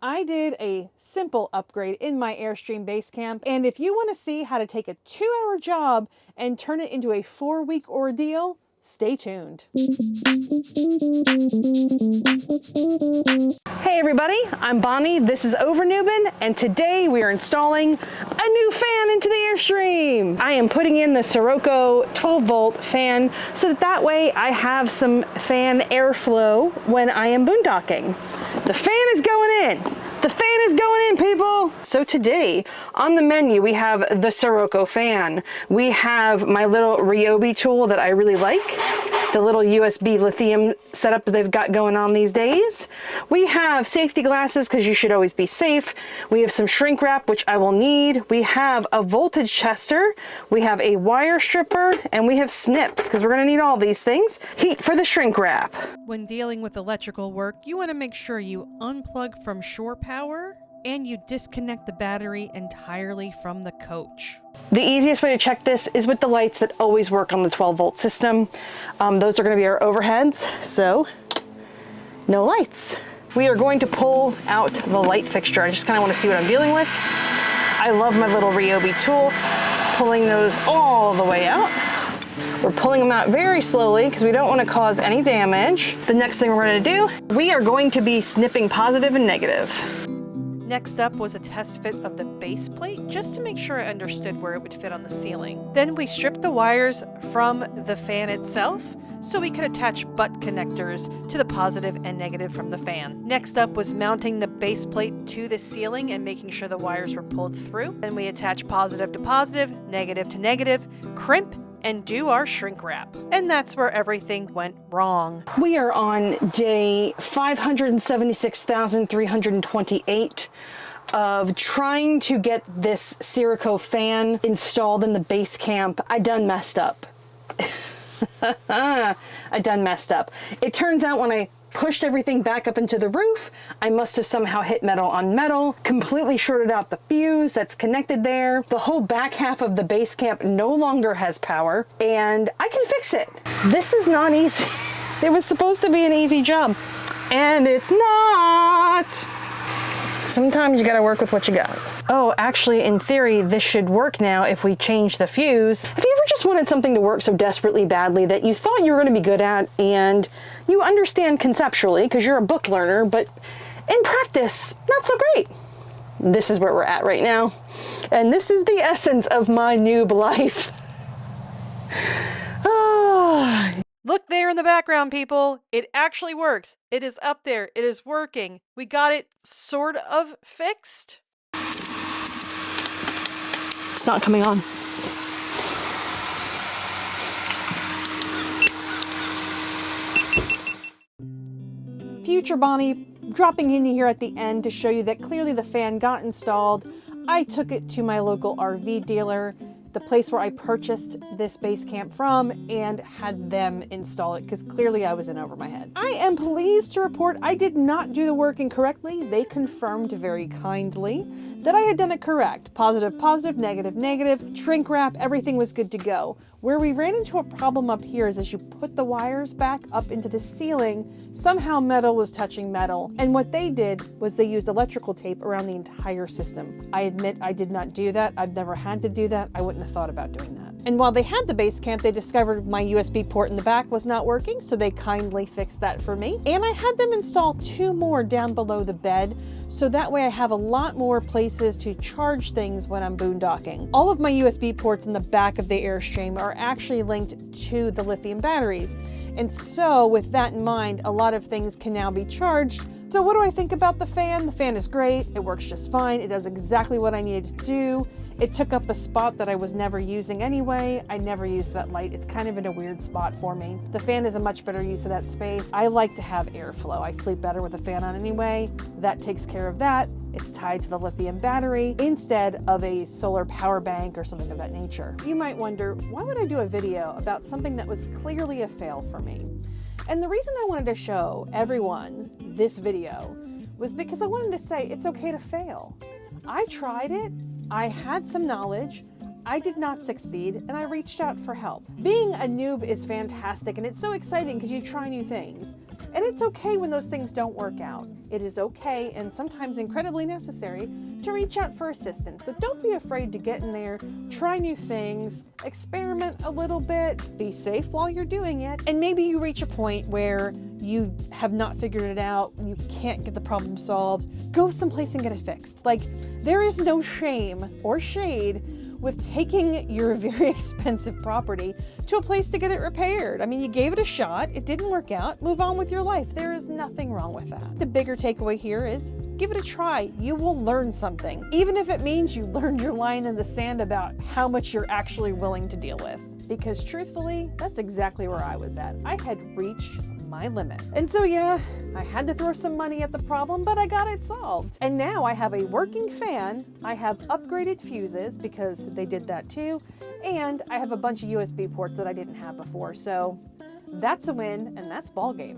I did a simple upgrade in my Airstream Basecamp, and if you want to see how to take a 2-hour job and turn it into a 4-week ordeal, stay tuned. Hey everybody, I'm Bonnie, this is Overnoobin, and today we are installing a new fan into the Airstream. I am putting in the Sirocco 12-volt fan so that way I have some fan airflow when I am boondocking. The fan is going in. The fan is going in, people. So today on the menu, we have the Sirocco fan. We have my little Ryobi tool that I really like. The little USB lithium setup that they've got going on these days. We have safety glasses because you should always be safe. We have some shrink wrap, which I will need. We have a voltage tester. We have a wire stripper, and we have snips because we're going to need all these things. Heat for the shrink wrap. When dealing with electrical work, you want to make sure you unplug from shore power and you disconnect the battery entirely from the coach. The easiest way to check this is with the lights that always work on the 12-volt system. Those are going to be our overheads, so no lights. We are going to pull out the light fixture. I just kind of want to see what I'm dealing with. I love my little Ryobi tool, pulling those all the way out. We're pulling them out very slowly because we don't want to cause any damage. The next thing we're going to do, we are going to be snipping positive and negative. Next up was a test fit of the base plate, just to make sure I understood where it would fit on the ceiling. Then we stripped the wires from the fan itself, so we could attach butt connectors to the positive and negative from the fan. Next up was mounting the base plate to the ceiling and making sure the wires were pulled through. Then we attach positive to positive, negative to negative, crimp, and do our shrink wrap. And that's where everything went wrong. We are on day 576,328 of trying to get this Sirocco fan installed in the base camp. I done messed up. I done messed up. It turns out when I pushed everything back up into the roof, I must have somehow hit metal on metal, completely shorted out the fuse that's connected there. The whole back half of the base camp no longer has power, and I can fix it. This is not easy. It was supposed to be an easy job, and it's not. Sometimes you gotta work with what you got. Oh, actually, in theory, this should work now if we change the fuse. Have you ever just wanted something to work so desperately badly that you thought you were gonna be good at and you understand conceptually because you're a book learner, but in practice, not so great? This is where we're at right now. And this is the essence of my noob life. Oh. Look there in the background, people. It actually works. It is up there. It is working. We got it sort of fixed. It's not coming on. Future Bonnie dropping in here at the end to show you that clearly the fan got installed. I took it to my local RV dealer, the place where I purchased this base camp from, and had them install it because clearly I was in over my head. I am pleased to report I did not do the work incorrectly. They confirmed very kindly that I had done it correct. Positive, positive, negative, negative, shrink wrap, everything was good to go. Where we ran into a problem up here is as you put the wires back up into the ceiling, somehow metal was touching metal. And what they did was they used electrical tape around the entire system. I admit I did not do that. I've never had to do that. I wouldn't have thought about doing that. And while they had the base camp, they discovered my USB port in the back was not working, so they kindly fixed that for me. And I had them install 2 more down below the bed, so that way I have a lot more places to charge things when I'm boondocking. All of my USB ports in the back of the Airstream are actually linked to the lithium batteries. And so with that in mind, a lot of things can now be charged. So what do I think about the fan? The fan is great. It works just fine. It does exactly what I needed to do. It took up a spot that I was never using anyway. I never used that light. It's kind of in a weird spot for me. The fan is a much better use of that space. I like to have airflow. I sleep better with the fan on anyway. That takes care of that. It's tied to the lithium battery instead of a solar power bank or something of that nature. You might wonder, why would I do a video about something that was clearly a fail for me? And the reason I wanted to show everyone this video was because I wanted to say it's okay to fail. I tried it. I had some knowledge, I did not succeed, and I reached out for help. Being a noob is fantastic, and it's so exciting because you try new things. And it's okay when those things don't work out. It is okay and sometimes incredibly necessary to reach out for assistance. So don't be afraid to get in there, try new things, experiment a little bit, be safe while you're doing it. And maybe you reach a point where you have not figured it out, you can't get the problem solved, go someplace and get it fixed. Like, there is no shame or shade with taking your very expensive property to a place to get it repaired. I mean, you gave it a shot, it didn't work out, move on with your life. There is nothing wrong with that. The bigger takeaway here is give it a try. You will learn something, even if it means you learned your line in the sand about how much you're actually willing to deal with. Because truthfully, that's exactly where I was at. I had reached my limit. And so yeah, I had to throw some money at the problem, but I got it solved. And now I have a working fan, I have upgraded fuses because they did that too, and I have a bunch of USB ports that I didn't have before. So that's a win, and that's ball game.